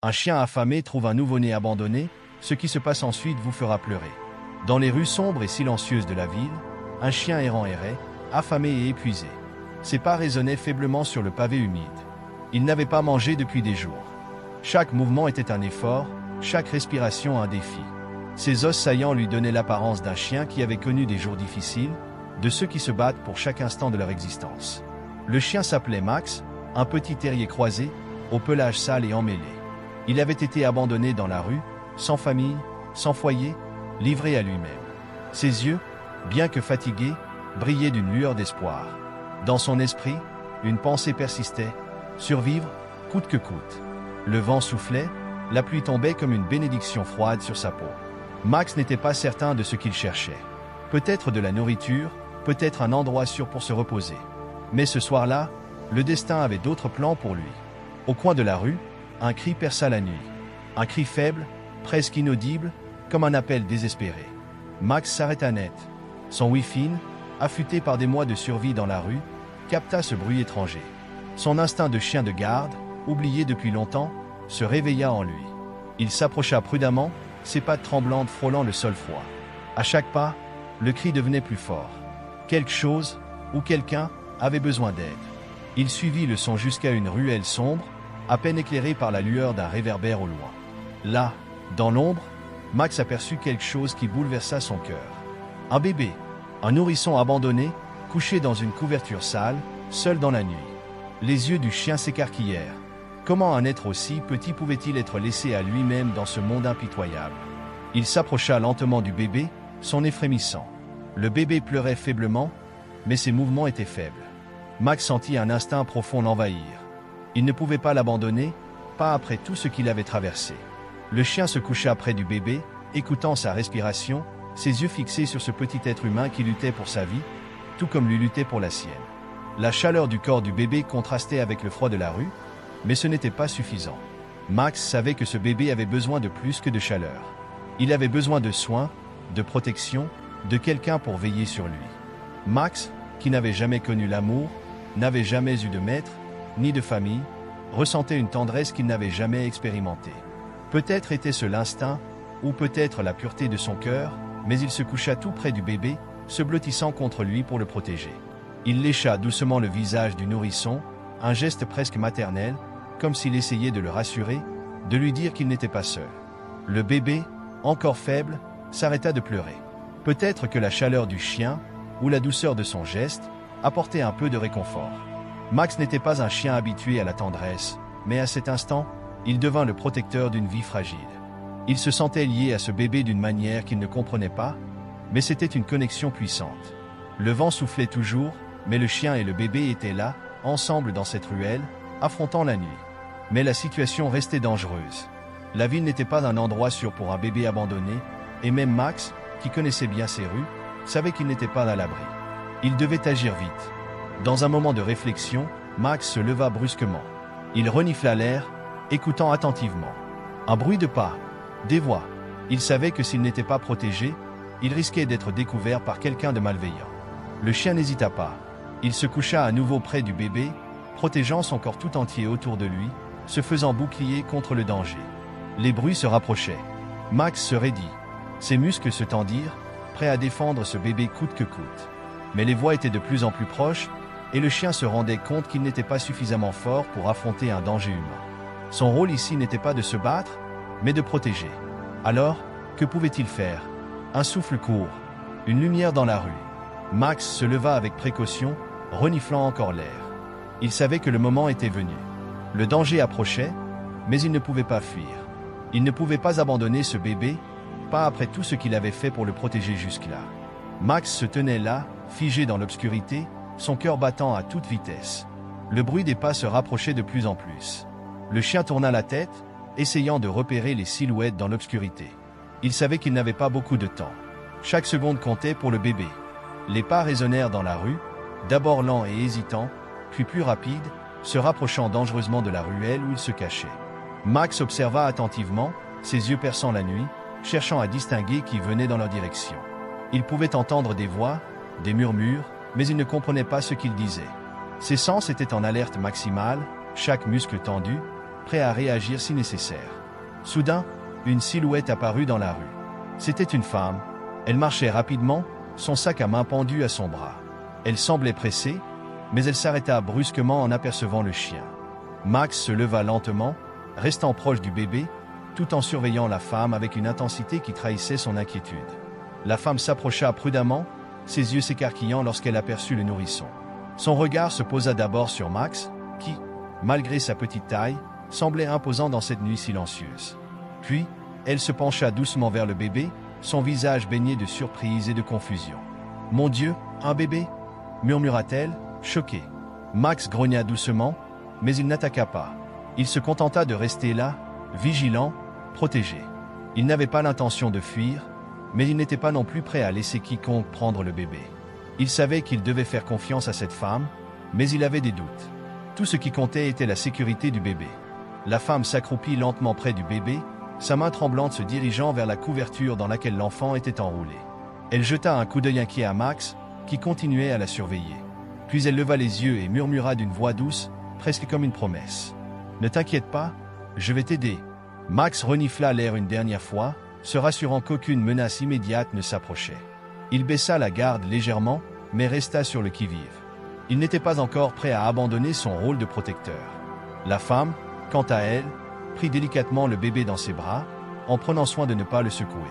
Un chien affamé trouve un nouveau-né abandonné, ce qui se passe ensuite vous fera pleurer. Dans les rues sombres et silencieuses de la ville, un chien errant errait, affamé et épuisé. Ses pas résonnaient faiblement sur le pavé humide. Il n'avait pas mangé depuis des jours. Chaque mouvement était un effort, chaque respiration un défi. Ses os saillants lui donnaient l'apparence d'un chien qui avait connu des jours difficiles, de ceux qui se battent pour chaque instant de leur existence. Le chien s'appelait Max, un petit terrier croisé, au pelage sale et emmêlé. Il avait été abandonné dans la rue, sans famille, sans foyer, livré à lui-même. Ses yeux, bien que fatigués, brillaient d'une lueur d'espoir. Dans son esprit, une pensée persistait, survivre, coûte que coûte. Le vent soufflait, la pluie tombait comme une bénédiction froide sur sa peau. Max n'était pas certain de ce qu'il cherchait. Peut-être de la nourriture, peut-être un endroit sûr pour se reposer. Mais ce soir-là, le destin avait d'autres plans pour lui. Au coin de la rue, un cri perça la nuit. Un cri faible, presque inaudible, comme un appel désespéré. Max s'arrêta net. Son ouïe-fine, affûté par des mois de survie dans la rue, capta ce bruit étranger. Son instinct de chien de garde, oublié depuis longtemps, se réveilla en lui. Il s'approcha prudemment, ses pattes tremblantes frôlant le sol froid. À chaque pas, le cri devenait plus fort. Quelque chose, ou quelqu'un, avait besoin d'aide. Il suivit le son jusqu'à une ruelle sombre, à peine éclairée par la lueur d'un réverbère au loin. Là, dans l'ombre, Max aperçut quelque chose qui bouleversa son cœur. Un bébé, un nourrisson abandonné, couché dans une couverture sale, seul dans la nuit. Les yeux du chien s'écarquillèrent. Comment un être aussi petit pouvait-il être laissé à lui-même dans ce monde impitoyable? Il s'approcha lentement du bébé, son nez frémissant. Le bébé pleurait faiblement, mais ses mouvements étaient faibles. Max sentit un instinct profond l'envahir. Il ne pouvait pas l'abandonner, pas après tout ce qu'il avait traversé. Le chien se coucha près du bébé, écoutant sa respiration, ses yeux fixés sur ce petit être humain qui luttait pour sa vie, tout comme lui luttait pour la sienne. La chaleur du corps du bébé contrastait avec le froid de la rue, mais ce n'était pas suffisant. Max savait que ce bébé avait besoin de plus que de chaleur. Il avait besoin de soins, de protection, de quelqu'un pour veiller sur lui. Max, qui n'avait jamais connu l'amour, n'avait jamais eu de maître, ni de famille, ressentait une tendresse qu'il n'avait jamais expérimentée. Peut-être était-ce l'instinct, ou peut-être la pureté de son cœur, mais il se coucha tout près du bébé, se blottissant contre lui pour le protéger. Il lécha doucement le visage du nourrisson, un geste presque maternel, comme s'il essayait de le rassurer, de lui dire qu'il n'était pas seul. Le bébé, encore faible, s'arrêta de pleurer. Peut-être que la chaleur du chien, ou la douceur de son geste, apportait un peu de réconfort. Max n'était pas un chien habitué à la tendresse, mais à cet instant, il devint le protecteur d'une vie fragile. Il se sentait lié à ce bébé d'une manière qu'il ne comprenait pas, mais c'était une connexion puissante. Le vent soufflait toujours, mais le chien et le bébé étaient là, ensemble dans cette ruelle, affrontant la nuit. Mais la situation restait dangereuse. La ville n'était pas un endroit sûr pour un bébé abandonné, et même Max, qui connaissait bien ces rues, savait qu'il n'était pas à l'abri. Il devait agir vite. Dans un moment de réflexion, Max se leva brusquement. Il renifla l'air, écoutant attentivement. Un bruit de pas, des voix. Il savait que s'il n'était pas protégé, il risquait d'être découvert par quelqu'un de malveillant. Le chien n'hésita pas. Il se coucha à nouveau près du bébé, protégeant son corps tout entier autour de lui, se faisant bouclier contre le danger. Les bruits se rapprochaient. Max se raidit. Ses muscles se tendirent, prêts à défendre ce bébé coûte que coûte. Mais les voix étaient de plus en plus proches, et le chien se rendait compte qu'il n'était pas suffisamment fort pour affronter un danger humain. Son rôle ici n'était pas de se battre, mais de protéger. Alors, que pouvait-il faire? Un souffle court, une lumière dans la rue. Max se leva avec précaution, reniflant encore l'air. Il savait que le moment était venu. Le danger approchait, mais il ne pouvait pas fuir. Il ne pouvait pas abandonner ce bébé, pas après tout ce qu'il avait fait pour le protéger jusque-là. Max se tenait là, figé dans l'obscurité, son cœur battant à toute vitesse. Le bruit des pas se rapprochait de plus en plus. Le chien tourna la tête, essayant de repérer les silhouettes dans l'obscurité. Il savait qu'il n'avait pas beaucoup de temps. Chaque seconde comptait pour le bébé. Les pas résonnèrent dans la rue, d'abord lents et hésitants, puis plus rapides, se rapprochant dangereusement de la ruelle où il se cachait. Max observa attentivement, ses yeux perçant la nuit, cherchant à distinguer qui venait dans leur direction. Il pouvait entendre des voix, des murmures, mais il ne comprenait pas ce qu'ils disaient. Ses sens étaient en alerte maximale, chaque muscle tendu, prêt à réagir si nécessaire. Soudain, une silhouette apparut dans la rue. C'était une femme. Elle marchait rapidement, son sac à main pendu à son bras. Elle semblait pressée, mais elle s'arrêta brusquement en apercevant le chien. Max se leva lentement, restant proche du bébé, tout en surveillant la femme avec une intensité qui trahissait son inquiétude. La femme s'approcha prudemment, ses yeux s'écarquillant lorsqu'elle aperçut le nourrisson. Son regard se posa d'abord sur Max, qui, malgré sa petite taille, semblait imposant dans cette nuit silencieuse. Puis, elle se pencha doucement vers le bébé, son visage baigné de surprise et de confusion. « Mon Dieu, un bébé ?» murmura-t-elle, choquée. Max grogna doucement, mais il n'attaqua pas. Il se contenta de rester là, vigilant, protégé. Il n'avait pas l'intention de fuir, mais il n'était pas non plus prêt à laisser quiconque prendre le bébé. Il savait qu'il devait faire confiance à cette femme, mais il avait des doutes. Tout ce qui comptait était la sécurité du bébé. La femme s'accroupit lentement près du bébé, sa main tremblante se dirigeant vers la couverture dans laquelle l'enfant était enroulé. Elle jeta un coup d'œil inquiet à Max, qui continuait à la surveiller. Puis elle leva les yeux et murmura d'une voix douce, presque comme une promesse. « Ne t'inquiète pas, je vais t'aider. » Max renifla l'air une dernière fois, se rassurant qu'aucune menace immédiate ne s'approchait. Il baissa la garde légèrement, mais resta sur le qui-vive. Il n'était pas encore prêt à abandonner son rôle de protecteur. La femme, quant à elle, prit délicatement le bébé dans ses bras, en prenant soin de ne pas le secouer.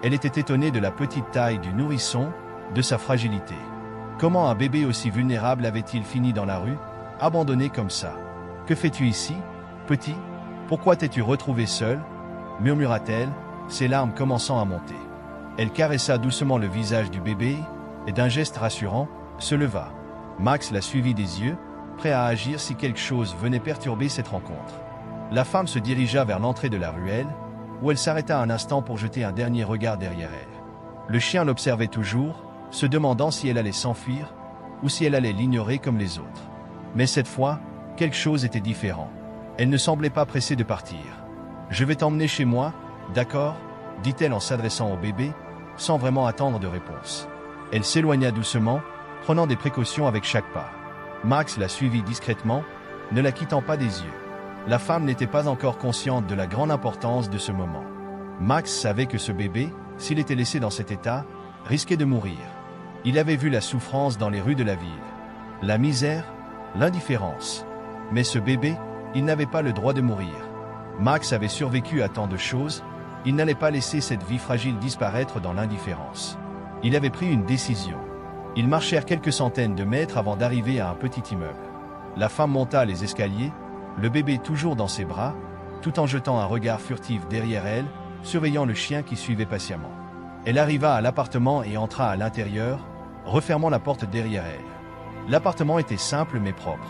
Elle était étonnée de la petite taille du nourrisson, de sa fragilité. Comment un bébé aussi vulnérable avait-il fini dans la rue, abandonné comme ça? « Que fais-tu ici, petit? Pourquoi t'es-tu retrouvé seul ?» murmura-t-elle, ses larmes commençant à monter. Elle caressa doucement le visage du bébé et, d'un geste rassurant, se leva. Max la suivit des yeux, prêt à agir si quelque chose venait perturber cette rencontre. La femme se dirigea vers l'entrée de la ruelle, où elle s'arrêta un instant pour jeter un dernier regard derrière elle. Le chien l'observait toujours, se demandant si elle allait s'enfuir ou si elle allait l'ignorer comme les autres. Mais cette fois, quelque chose était différent. Elle ne semblait pas pressée de partir. « Je vais t'emmener chez moi, d'accord ?» dit-elle en s'adressant au bébé, sans vraiment attendre de réponse. Elle s'éloigna doucement, prenant des précautions avec chaque pas. Max la suivit discrètement, ne la quittant pas des yeux. La femme n'était pas encore consciente de la grande importance de ce moment. Max savait que ce bébé, s'il était laissé dans cet état, risquait de mourir. Il avait vu la souffrance dans les rues de la ville, la misère, l'indifférence. Mais ce bébé, il n'avait pas le droit de mourir. Max avait survécu à tant de choses, il n'allait pas laisser cette vie fragile disparaître dans l'indifférence. Il avait pris une décision. Ils marchèrent quelques centaines de mètres avant d'arriver à un petit immeuble. La femme monta les escaliers, le bébé toujours dans ses bras, tout en jetant un regard furtif derrière elle, surveillant le chien qui suivait patiemment. Elle arriva à l'appartement et entra à l'intérieur, refermant la porte derrière elle. L'appartement était simple mais propre.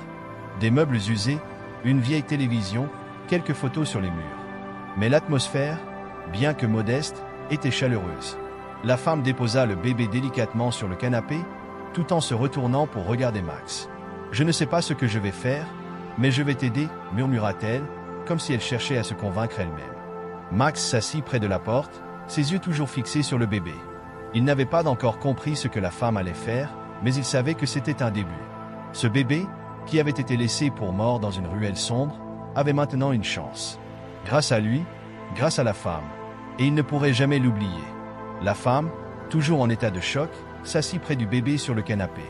Des meubles usés, une vieille télévision, quelques photos sur les murs. Mais l'atmosphère, bien que modeste, était chaleureuse. La femme déposa le bébé délicatement sur le canapé, tout en se retournant pour regarder Max. « Je ne sais pas ce que je vais faire, mais je vais t'aider, » murmura-t-elle, comme si elle cherchait à se convaincre elle-même. Max s'assit près de la porte, ses yeux toujours fixés sur le bébé. Il n'avait pas encore compris ce que la femme allait faire, mais il savait que c'était un début. Ce bébé, qui avait été laissé pour mort dans une ruelle sombre, avait maintenant une chance. Grâce à lui, grâce à la femme. Et il ne pourrait jamais l'oublier. La femme, toujours en état de choc, s'assit près du bébé sur le canapé.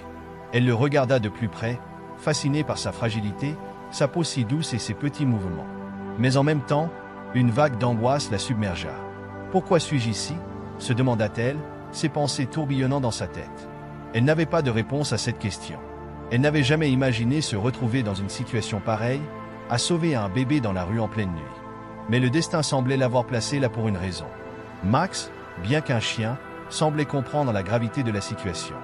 Elle le regarda de plus près, fascinée par sa fragilité, sa peau si douce et ses petits mouvements. Mais en même temps, une vague d'angoisse la submergea. « Pourquoi suis-je ici ?» se demanda-t-elle, ses pensées tourbillonnant dans sa tête. Elle n'avait pas de réponse à cette question. Elle n'avait jamais imaginé se retrouver dans une situation pareille, à sauver un bébé dans la rue en pleine nuit. Mais le destin semblait l'avoir placé là pour une raison. Max, bien qu'un chien, semblait comprendre la gravité de la situation.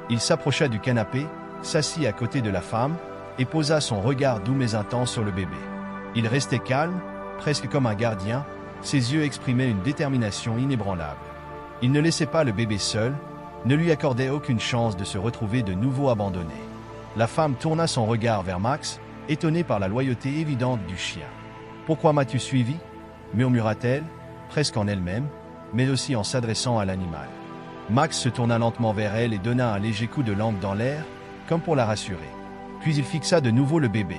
Il s'approcha du canapé, s'assit à côté de la femme et posa son regard doux mais intense sur le bébé. Il restait calme, presque comme un gardien, ses yeux exprimaient une détermination inébranlable. Il ne laissait pas le bébé seul, ne lui accordait aucune chance de se retrouver de nouveau abandonné. La femme tourna son regard vers Max, étonnée par la loyauté évidente du chien. « Pourquoi m'as-tu suivi ?» murmura-t-elle, presque en elle-même, mais aussi en s'adressant à l'animal. Max se tourna lentement vers elle et donna un léger coup de langue dans l'air, comme pour la rassurer. Puis il fixa de nouveau le bébé.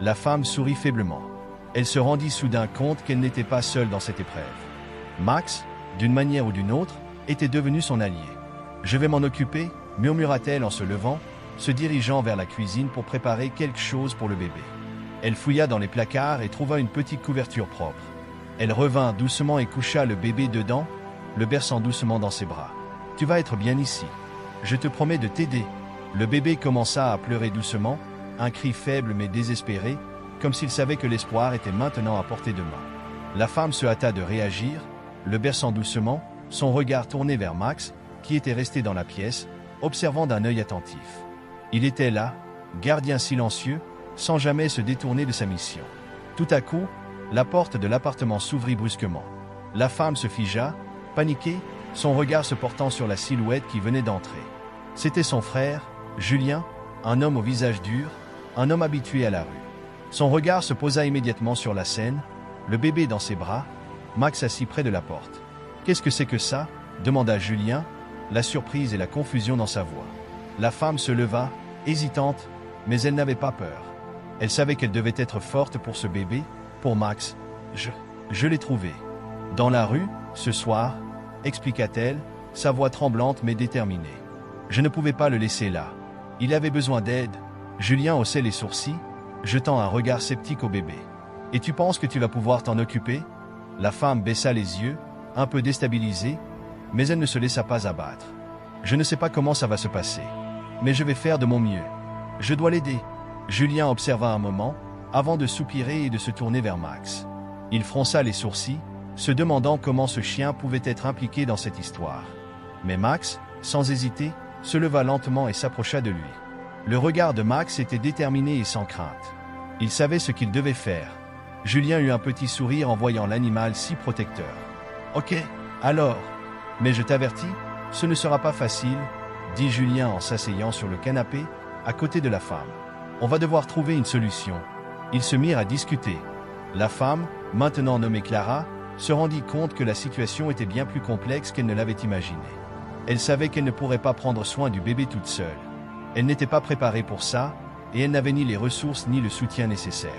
La femme sourit faiblement. « Elle se rendit soudain compte qu'elle n'était pas seule dans cette épreuve. Max, d'une manière ou d'une autre, était devenu son allié. « Je vais m'en occuper », murmura-t-elle en se levant, se dirigeant vers la cuisine pour préparer quelque chose pour le bébé. Elle fouilla dans les placards et trouva une petite couverture propre. Elle revint doucement et coucha le bébé dedans, le berçant doucement dans ses bras. « Tu vas être bien ici. Je te promets de t'aider. » Le bébé commença à pleurer doucement, un cri faible mais désespéré, comme s'il savait que l'espoir était maintenant à portée de main. La femme se hâta de réagir, le berçant doucement, son regard tourné vers Max, qui était resté dans la pièce, observant d'un œil attentif. Il était là, gardien silencieux, sans jamais se détourner de sa mission. Tout à coup, la porte de l'appartement s'ouvrit brusquement. La femme se figea, paniquée, son regard se portant sur la silhouette qui venait d'entrer. C'était son frère, Julien, un homme au visage dur, un homme habitué à la rue. Son regard se posa immédiatement sur la scène, le bébé dans ses bras, Max assis près de la porte. « Qu'est-ce que c'est que ça ?» demanda Julien, la surprise et la confusion dans sa voix. La femme se leva, hésitante, mais elle n'avait pas peur. Elle savait qu'elle devait être forte pour ce bébé, pour Max. Je l'ai trouvé. Dans la rue, ce soir, expliqua-t-elle, sa voix tremblante mais déterminée. Je ne pouvais pas le laisser là. Il avait besoin d'aide. Julien haussait les sourcils, jetant un regard sceptique au bébé. Et tu penses que tu vas pouvoir t'en occuper ? La femme baissa les yeux, un peu déstabilisée, mais elle ne se laissa pas abattre. Je ne sais pas comment ça va se passer, mais je vais faire de mon mieux. Je dois l'aider. Julien observa un moment, avant de soupirer et de se tourner vers Max. Il fronça les sourcils, se demandant comment ce chien pouvait être impliqué dans cette histoire. Mais Max, sans hésiter, se leva lentement et s'approcha de lui. Le regard de Max était déterminé et sans crainte. Il savait ce qu'il devait faire. Julien eut un petit sourire en voyant l'animal si protecteur. « Ok, alors. Mais je t'avertis, ce ne sera pas facile, » dit Julien en s'asseyant sur le canapé, à côté de la femme. « On va devoir trouver une solution. » Ils se mirent à discuter. La femme, maintenant nommée Clara, se rendit compte que la situation était bien plus complexe qu'elle ne l'avait imaginé. Elle savait qu'elle ne pourrait pas prendre soin du bébé toute seule. Elle n'était pas préparée pour ça, et elle n'avait ni les ressources ni le soutien nécessaire.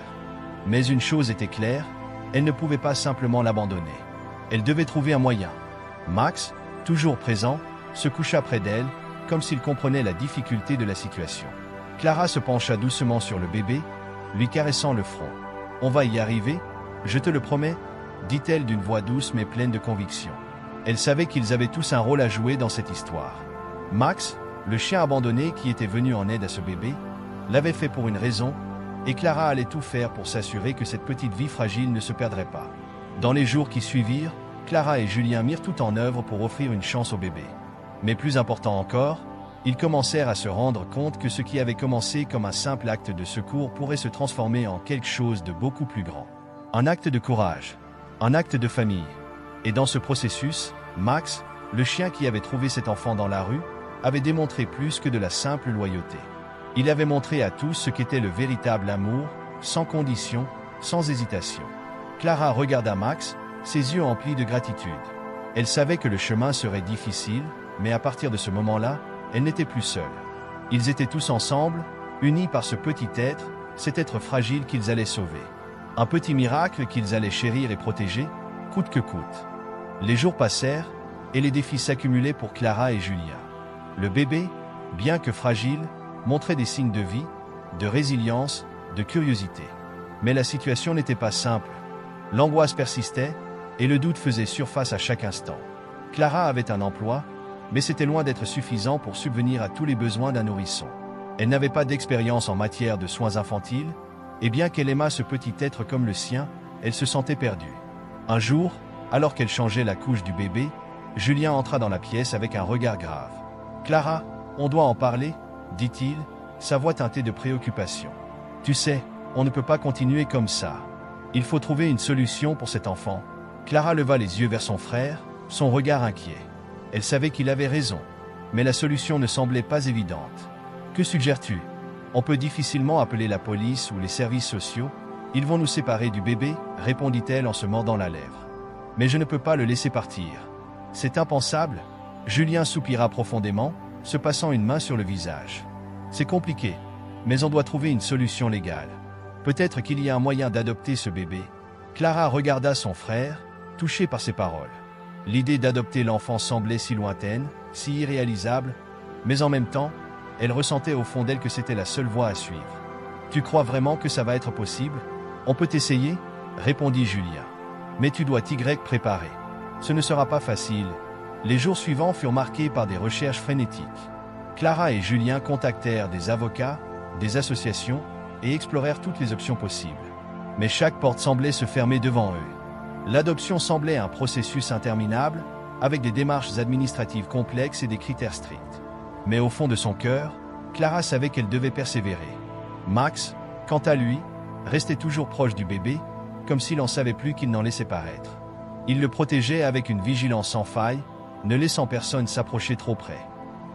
Mais une chose était claire, elle ne pouvait pas simplement l'abandonner. Elle devait trouver un moyen. Max, toujours présent, se coucha près d'elle, comme s'il comprenait la difficulté de la situation. Clara se pencha doucement sur le bébé, lui caressant le front. « On va y arriver, je te le promets » dit-elle d'une voix douce mais pleine de conviction. Elle savait qu'ils avaient tous un rôle à jouer dans cette histoire. Max, le chien abandonné qui était venu en aide à ce bébé, l'avait fait pour une raison, et Clara allait tout faire pour s'assurer que cette petite vie fragile ne se perdrait pas. Dans les jours qui suivirent, Clara et Julien mirent tout en œuvre pour offrir une chance au bébé. Mais plus important encore, ils commencèrent à se rendre compte que ce qui avait commencé comme un simple acte de secours pourrait se transformer en quelque chose de beaucoup plus grand. Un acte de courage, un acte de famille. Et dans ce processus, Max, le chien qui avait trouvé cet enfant dans la rue, avait démontré plus que de la simple loyauté. Il avait montré à tous ce qu'était le véritable amour, sans condition, sans hésitation. Clara regarda Max, ses yeux emplis de gratitude. Elle savait que le chemin serait difficile, mais à partir de ce moment-là, elle n'était plus seule. Ils étaient tous ensemble, unis par ce petit être, cet être fragile qu'ils allaient sauver. Un petit miracle qu'ils allaient chérir et protéger, coûte que coûte. Les jours passèrent, et les défis s'accumulaient pour Clara et Julien. Le bébé, bien que fragile, montrait des signes de vie, de résilience, de curiosité. Mais la situation n'était pas simple. L'angoisse persistait, et le doute faisait surface à chaque instant. Clara avait un emploi, mais c'était loin d'être suffisant pour subvenir à tous les besoins d'un nourrisson. Elle n'avait pas d'expérience en matière de soins infantiles, et bien qu'elle aimât ce petit être comme le sien, elle se sentait perdue. Un jour, alors qu'elle changeait la couche du bébé, Julien entra dans la pièce avec un regard grave. « Clara, on doit en parler » dit-il, sa voix teintée de préoccupation. « Tu sais, on ne peut pas continuer comme ça. Il faut trouver une solution pour cet enfant. » Clara leva les yeux vers son frère, son regard inquiet. Elle savait qu'il avait raison, mais la solution ne semblait pas évidente. « Que suggères-tu ? On peut difficilement appeler la police ou les services sociaux. Ils vont nous séparer du bébé, répondit-elle en se mordant la lèvre. « Mais je ne peux pas le laisser partir. C'est impensable. » Julien soupira profondément, se passant une main sur le visage. « C'est compliqué, mais on doit trouver une solution légale. Peut-être qu'il y a un moyen d'adopter ce bébé. Clara regarda son frère, touchée par ses paroles. L'idée d'adopter l'enfant semblait si lointaine, si irréalisable, mais en même temps, elle ressentait au fond d'elle que c'était la seule voie à suivre. « Tu crois vraiment que ça va être possible ? On peut essayer ?» répondit Julien. « Mais tu dois t'y préparer. Ce ne sera pas facile. » Les jours suivants furent marqués par des recherches frénétiques. Clara et Julien contactèrent des avocats, des associations et explorèrent toutes les options possibles. Mais chaque porte semblait se fermer devant eux. L'adoption semblait un processus interminable, avec des démarches administratives complexes et des critères stricts. Mais au fond de son cœur, Clara savait qu'elle devait persévérer. Max, quant à lui, restait toujours proche du bébé, comme s'il n'en savait plus qu'il n'en laissait paraître. Il le protégeait avec une vigilance sans faille, ne laissant personne s'approcher trop près.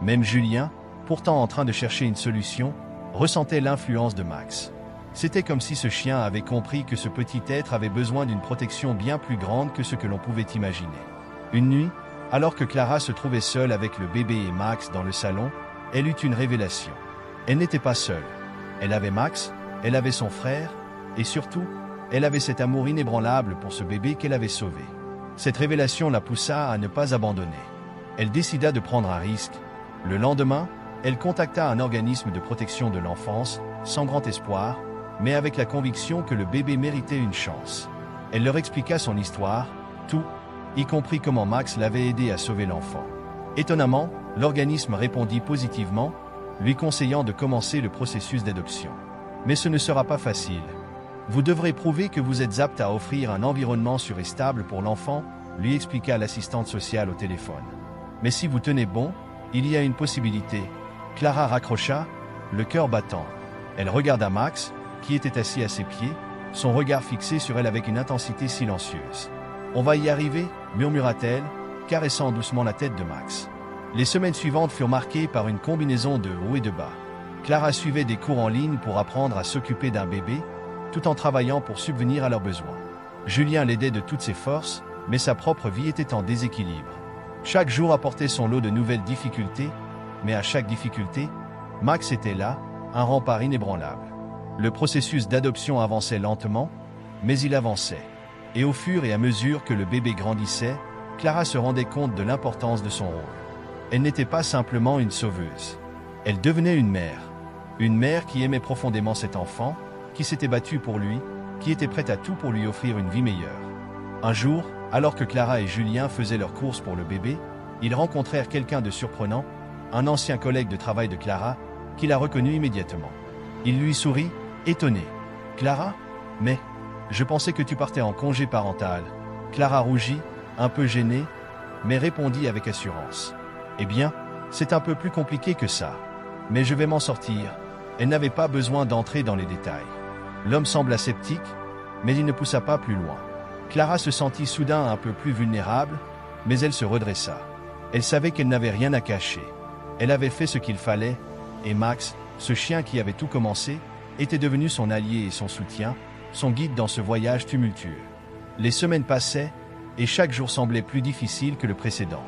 Même Julien, pourtant en train de chercher une solution, ressentait l'influence de Max. C'était comme si ce chien avait compris que ce petit être avait besoin d'une protection bien plus grande que ce que l'on pouvait imaginer. Une nuit, alors que Clara se trouvait seule avec le bébé et Max dans le salon, elle eut une révélation. Elle n'était pas seule. Elle avait Max, elle avait son frère, et surtout, elle avait cet amour inébranlable pour ce bébé qu'elle avait sauvé. Cette révélation la poussa à ne pas abandonner. Elle décida de prendre un risque. Le lendemain, elle contacta un organisme de protection de l'enfance, sans grand espoir, mais avec la conviction que le bébé méritait une chance. Elle leur expliqua son histoire, tout, y compris comment Max l'avait aidé à sauver l'enfant. Étonnamment, l'organisme répondit positivement, lui conseillant de commencer le processus d'adoption. Mais ce ne sera pas facile. Vous devrez prouver que vous êtes apte à offrir un environnement sûr et stable pour l'enfant, lui expliqua l'assistante sociale au téléphone. Mais si vous tenez bon, il y a une possibilité. Clara raccrocha, le cœur battant. Elle regarda Max, qui était assis à ses pieds, son regard fixé sur elle avec une intensité silencieuse. « On va y arriver » murmura-t-elle, caressant doucement la tête de Max. Les semaines suivantes furent marquées par une combinaison de hauts et de bas. Clara suivait des cours en ligne pour apprendre à s'occuper d'un bébé, tout en travaillant pour subvenir à leurs besoins. Julien l'aidait de toutes ses forces, mais sa propre vie était en déséquilibre. Chaque jour apportait son lot de nouvelles difficultés, mais à chaque difficulté, Max était là, un rempart inébranlable. Le processus d'adoption avançait lentement, mais il avançait. Et au fur et à mesure que le bébé grandissait, Clara se rendait compte de l'importance de son rôle. Elle n'était pas simplement une sauveuse. Elle devenait une mère qui aimait profondément cet enfant, qui s'était battue pour lui, qui était prête à tout pour lui offrir une vie meilleure. Un jour, alors que Clara et Julien faisaient leurs courses pour le bébé, ils rencontrèrent quelqu'un de surprenant, un ancien collègue de travail de Clara, qui la reconnut immédiatement. Il lui sourit, étonné. « Clara ? Mais, je pensais que tu partais en congé parental. » Clara rougit, un peu gênée, mais répondit avec assurance. « Eh bien, c'est un peu plus compliqué que ça. Mais je vais m'en sortir. » Elle n'avait pas besoin d'entrer dans les détails. L'homme sembla sceptique, mais il ne poussa pas plus loin. Clara se sentit soudain un peu plus vulnérable, mais elle se redressa. Elle savait qu'elle n'avait rien à cacher. Elle avait fait ce qu'il fallait, et Max, ce chien qui avait tout commencé, était devenu son allié et son soutien, son guide dans ce voyage tumultueux. Les semaines passaient, et chaque jour semblait plus difficile que le précédent.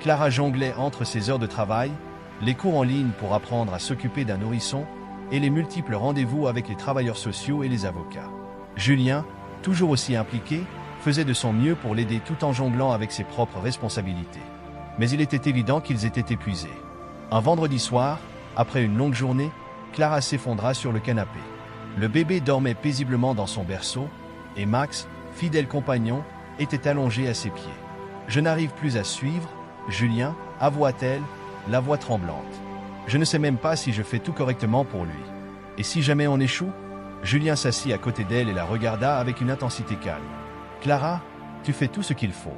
Clara jonglait entre ses heures de travail, les cours en ligne pour apprendre à s'occuper d'un nourrisson, et les multiples rendez-vous avec les travailleurs sociaux et les avocats. Julien, toujours aussi impliqué, faisait de son mieux pour l'aider tout en jonglant avec ses propres responsabilités. Mais il était évident qu'ils étaient épuisés. Un vendredi soir, après une longue journée, Clara s'effondra sur le canapé. Le bébé dormait paisiblement dans son berceau, et Max, fidèle compagnon, était allongé à ses pieds. « Je n'arrive plus à suivre, Julien, avoua-t-elle, la voix tremblante. Je ne sais même pas si je fais tout correctement pour lui. Et si jamais on échoue ?» Julien s'assit à côté d'elle et la regarda avec une intensité calme. « Clara, tu fais tout ce qu'il faut.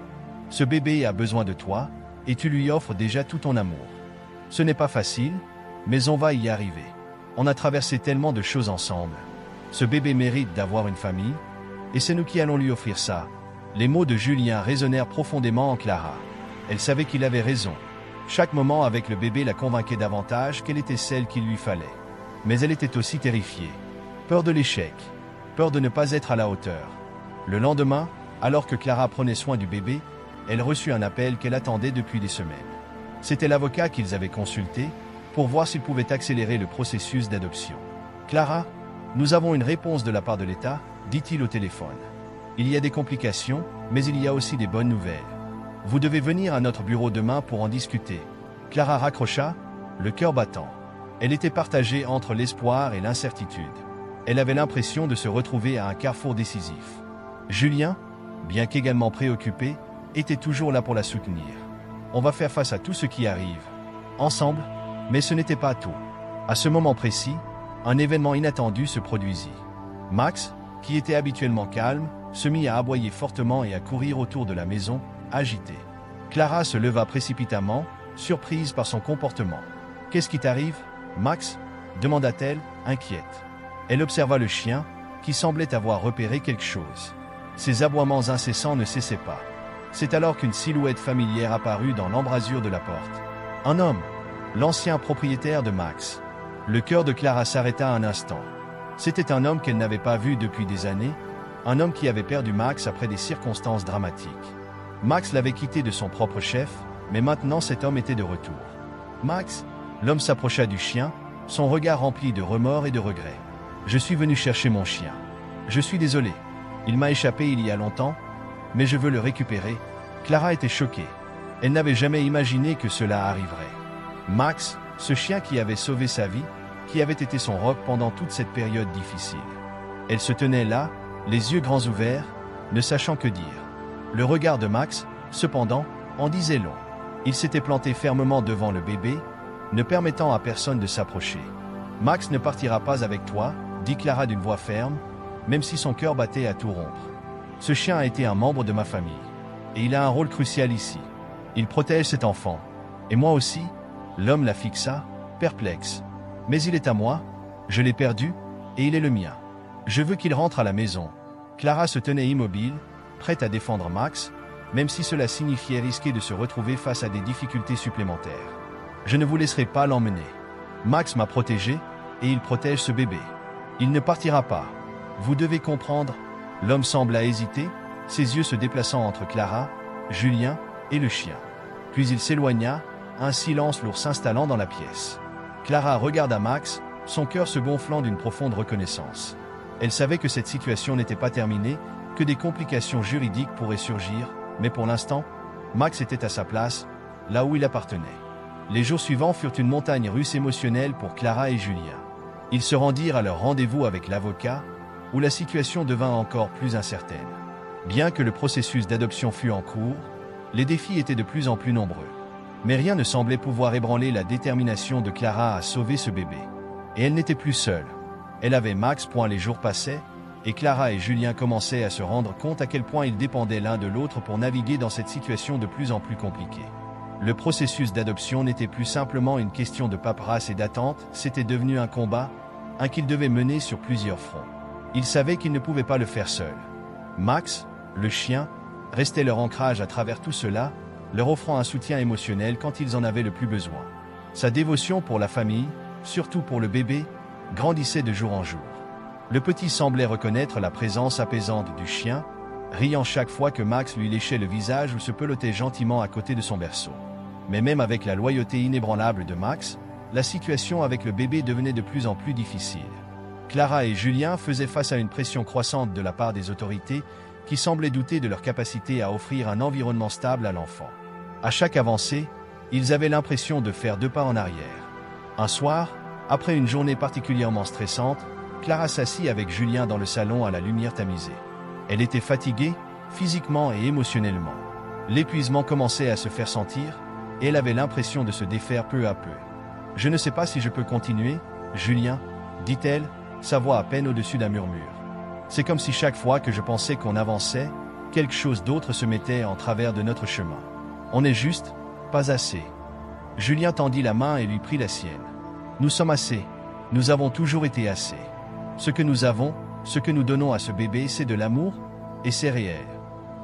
Ce bébé a besoin de toi, et tu lui offres déjà tout ton amour. Ce n'est pas facile, mais on va y arriver. On a traversé tellement de choses ensemble. Ce bébé mérite d'avoir une famille, et c'est nous qui allons lui offrir ça. » Les mots de Julien résonnèrent profondément en Clara. Elle savait qu'il avait raison. Chaque moment avec le bébé la convainquait davantage qu'elle était celle qu'il lui fallait. Mais elle était aussi terrifiée. Peur de l'échec. Peur de ne pas être à la hauteur. Le lendemain, alors que Clara prenait soin du bébé, elle reçut un appel qu'elle attendait depuis des semaines. C'était l'avocat qu'ils avaient consulté pour voir s'il pouvait accélérer le processus d'adoption. « Clara, Nous avons une réponse de la part de l'État, dit-il au téléphone. Il y a des complications, mais il y a aussi des bonnes nouvelles. Vous devez venir à notre bureau demain pour en discuter. Clara raccrocha, le cœur battant. Elle était partagée entre l'espoir et l'incertitude. Elle avait l'impression de se retrouver à un carrefour décisif. Julien, bien qu'également préoccupé, était toujours là pour la soutenir. On va faire face à tout ce qui arrive. Ensemble, mais ce n'était pas tout. À ce moment précis, un événement inattendu se produisit. Max, qui était habituellement calme, se mit à aboyer fortement et à courir autour de la maison, agité. Clara se leva précipitamment, surprise par son comportement. « Qu'est-ce qui t'arrive, Max » demanda-t-elle, inquiète. Elle observa le chien, qui semblait avoir repéré quelque chose. Ses aboiements incessants ne cessaient pas. C'est alors qu'une silhouette familière apparut dans l'embrasure de la porte. Un homme, l'ancien propriétaire de Max. Le cœur de Clara s'arrêta un instant. C'était un homme qu'elle n'avait pas vu depuis des années, un homme qui avait perdu Max après des circonstances dramatiques. Max l'avait quitté de son propre chef, mais maintenant cet homme était de retour. « Max » L'homme s'approcha du chien, son regard rempli de remords et de regrets. « Je suis venu chercher mon chien. Je suis désolé. Il m'a échappé il y a longtemps, mais je veux le récupérer. » Clara était choquée. Elle n'avait jamais imaginé que cela arriverait. Max, ce chien qui avait sauvé sa vie, qui avait été son roc pendant toute cette période difficile. Elle se tenait là, les yeux grands ouverts, ne sachant que dire. Le regard de Max, cependant, en disait long. Il s'était planté fermement devant le bébé, ne permettant à personne de s'approcher. « Max ne partira pas avec toi, » dit Clara d'une voix ferme, même si son cœur battait à tout rompre. « Ce chien a été un membre de ma famille, et il a un rôle crucial ici. Il protège cet enfant. Et moi aussi ?» L'homme la fixa, perplexe. « Mais il est à moi, je l'ai perdu, et il est le mien. Je veux qu'il rentre à la maison. » Clara se tenait immobile, prête à défendre Max, même si cela signifiait risquer de se retrouver face à des difficultés supplémentaires. « Je ne vous laisserai pas l'emmener. Max m'a protégé, et il protège ce bébé. Il ne partira pas. Vous devez comprendre. » L'homme sembla hésiter, ses yeux se déplaçant entre Clara, Julien et le chien. Puis il s'éloigna, un silence lourd s'installant dans la pièce. Clara regarda Max, son cœur se gonflant d'une profonde reconnaissance. Elle savait que cette situation n'était pas terminée, que des complications juridiques pourraient surgir, mais pour l'instant, Max était à sa place, là où il appartenait. Les jours suivants furent une montagne russe émotionnelle pour Clara et Julien. Ils se rendirent à leur rendez-vous avec l'avocat, où la situation devint encore plus incertaine. Bien que le processus d'adoption fût en cours, les défis étaient de plus en plus nombreux. Mais rien ne semblait pouvoir ébranler la détermination de Clara à sauver ce bébé. Et elle n'était plus seule. Elle avait Max. Les jours passaient, et Clara et Julien commençaient à se rendre compte à quel point ils dépendaient l'un de l'autre pour naviguer dans cette situation de plus en plus compliquée. Le processus d'adoption n'était plus simplement une question de paperasse et d'attente, c'était devenu un combat, un qu'ils devaient mener sur plusieurs fronts. Ils savaient qu'ils ne pouvaient pas le faire seuls. Max, le chien, restait leur ancrage à travers tout cela, leur offrant un soutien émotionnel quand ils en avaient le plus besoin. Sa dévotion pour la famille, surtout pour le bébé, grandissait de jour en jour. Le petit semblait reconnaître la présence apaisante du chien, riant chaque fois que Max lui léchait le visage ou se pelotait gentiment à côté de son berceau. Mais même avec la loyauté inébranlable de Max, la situation avec le bébé devenait de plus en plus difficile. Clara et Julien faisaient face à une pression croissante de la part des autorités qui semblaient douter de leur capacité à offrir un environnement stable à l'enfant. À chaque avancée, ils avaient l'impression de faire 2 pas en arrière. Un soir, après une journée particulièrement stressante, Clara s'assit avec Julien dans le salon à la lumière tamisée. Elle était fatiguée, physiquement et émotionnellement. L'épuisement commençait à se faire sentir, et elle avait l'impression de se défaire peu à peu. « Je ne sais pas si je peux continuer, Julien, » dit-elle, sa voix à peine au-dessus d'un murmure. C'est comme si chaque fois que je pensais qu'on avançait, quelque chose d'autre se mettait en travers de notre chemin. On n'est juste pas assez. Julien tendit la main et lui prit la sienne. Nous sommes assez. Nous avons toujours été assez. Ce que nous avons, ce que nous donnons à ce bébé, c'est de l'amour, et c'est réel.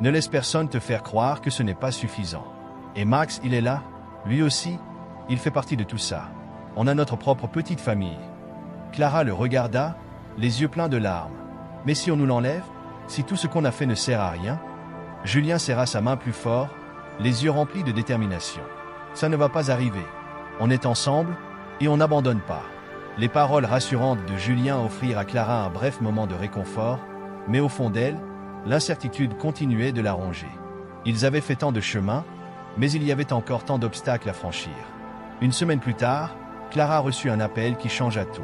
Ne laisse personne te faire croire que ce n'est pas suffisant. Et Max, il est là, lui aussi, il fait partie de tout ça. On a notre propre petite famille. Clara le regarda, les yeux pleins de larmes. Mais si on nous l'enlève, si tout ce qu'on a fait ne sert à rien? Julien serra sa main plus fort, les yeux remplis de détermination. Ça ne va pas arriver. On est ensemble, et on n'abandonne pas. Les paroles rassurantes de Julien offrirent à Clara un bref moment de réconfort, mais au fond d'elle, l'incertitude continuait de la ronger. Ils avaient fait tant de chemin, mais il y avait encore tant d'obstacles à franchir. Une semaine plus tard, Clara reçut un appel qui changea tout.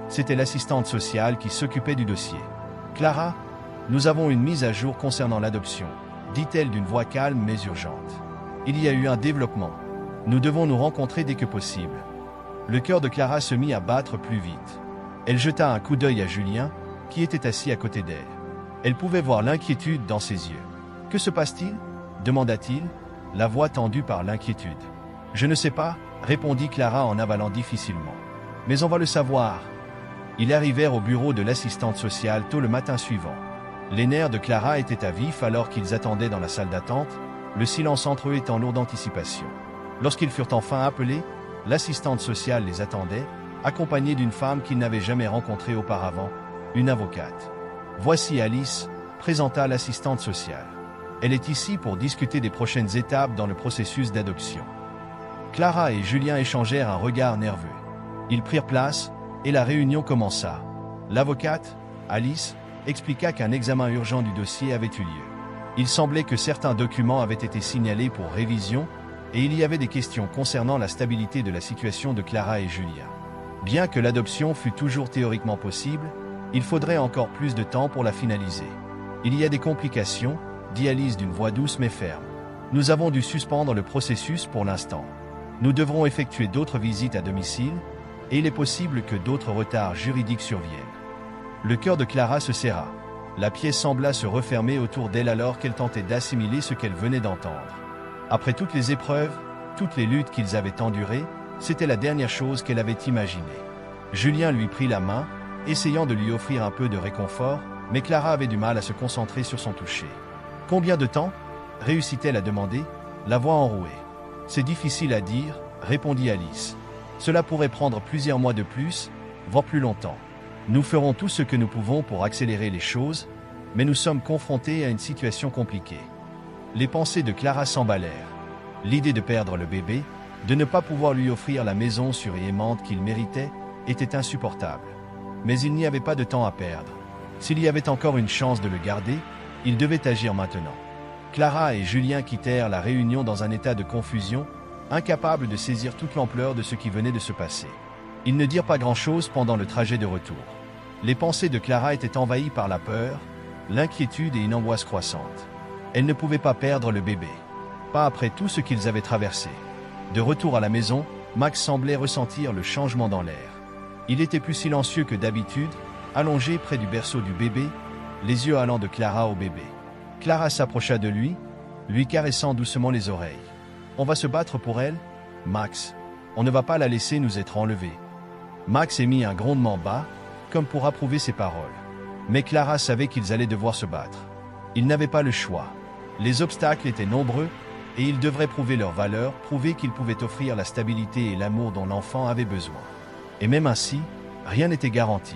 C'était l'assistante sociale qui s'occupait du dossier. « Clara, nous avons une mise à jour concernant l'adoption », dit-elle d'une voix calme mais urgente. « Il y a eu un développement. Nous devons nous rencontrer dès que possible. » Le cœur de Clara se mit à battre plus vite. Elle jeta un coup d'œil à Julien, qui était assis à côté d'elle. Elle pouvait voir l'inquiétude dans ses yeux. « Que se passe-t-il » demanda-t-il, la voix tendue par l'inquiétude. « Je ne sais pas » répondit Clara en avalant difficilement. « Mais on va le savoir. » Ils arrivèrent au bureau de l'assistante sociale tôt le matin suivant. Les nerfs de Clara étaient à vif alors qu'ils attendaient dans la salle d'attente, le silence entre eux étant lourd d'anticipation. Lorsqu'ils furent enfin appelés, l'assistante sociale les attendait, accompagnée d'une femme qu'ils n'avaient jamais rencontrée auparavant, une avocate. « Voici Alice », présenta l'assistante sociale. « Elle est ici pour discuter des prochaines étapes dans le processus d'adoption. » Clara et Julien échangèrent un regard nerveux. Ils prirent place, et la réunion commença. L'avocate, Alice, expliqua qu'un examen urgent du dossier avait eu lieu. Il semblait que certains documents avaient été signalés pour révision, et il y avait des questions concernant la stabilité de la situation de Clara et Julien. Bien que l'adoption fût toujours théoriquement possible, il faudrait encore plus de temps pour la finaliser. Il y a des complications, dit Alice d'une voix douce mais ferme. Nous avons dû suspendre le processus pour l'instant. Nous devrons effectuer d'autres visites à domicile, et il est possible que d'autres retards juridiques surviennent. Le cœur de Clara se serra. La pièce sembla se refermer autour d'elle alors qu'elle tentait d'assimiler ce qu'elle venait d'entendre. Après toutes les épreuves, toutes les luttes qu'ils avaient endurées, c'était la dernière chose qu'elle avait imaginée. Julien lui prit la main, essayant de lui offrir un peu de réconfort, mais Clara avait du mal à se concentrer sur son toucher. « Combien de temps ?» réussit-elle à demander, la voix enrouée. « C'est difficile à dire, » répondit Alice. « Cela pourrait prendre plusieurs mois de plus, voire plus longtemps. Nous ferons tout ce que nous pouvons pour accélérer les choses, mais nous sommes confrontés à une situation compliquée. » Les pensées de Clara s'emballèrent. L'idée de perdre le bébé, de ne pas pouvoir lui offrir la maison sûre et aimante qu'il méritait, était insupportable. Mais il n'y avait pas de temps à perdre. S'il y avait encore une chance de le garder, il devait agir maintenant. Clara et Julien quittèrent la réunion dans un état de confusion, incapables de saisir toute l'ampleur de ce qui venait de se passer. Ils ne dirent pas grand-chose pendant le trajet de retour. Les pensées de Clara étaient envahies par la peur, l'inquiétude et une angoisse croissante. Elle ne pouvait pas perdre le bébé. Pas après tout ce qu'ils avaient traversé. De retour à la maison, Max semblait ressentir le changement dans l'air. Il était plus silencieux que d'habitude, allongé près du berceau du bébé, les yeux allant de Clara au bébé. Clara s'approcha de lui, lui caressant doucement les oreilles. « On va se battre pour elle, Max. On ne va pas la laisser nous être enlevés. » Max émit un grondement bas, comme pour approuver ses paroles. Mais Clara savait qu'ils allaient devoir se battre. Ils n'avaient pas le choix. Les obstacles étaient nombreux, et ils devraient prouver leur valeur, prouver qu'ils pouvaient offrir la stabilité et l'amour dont l'enfant avait besoin. Et même ainsi, rien n'était garanti.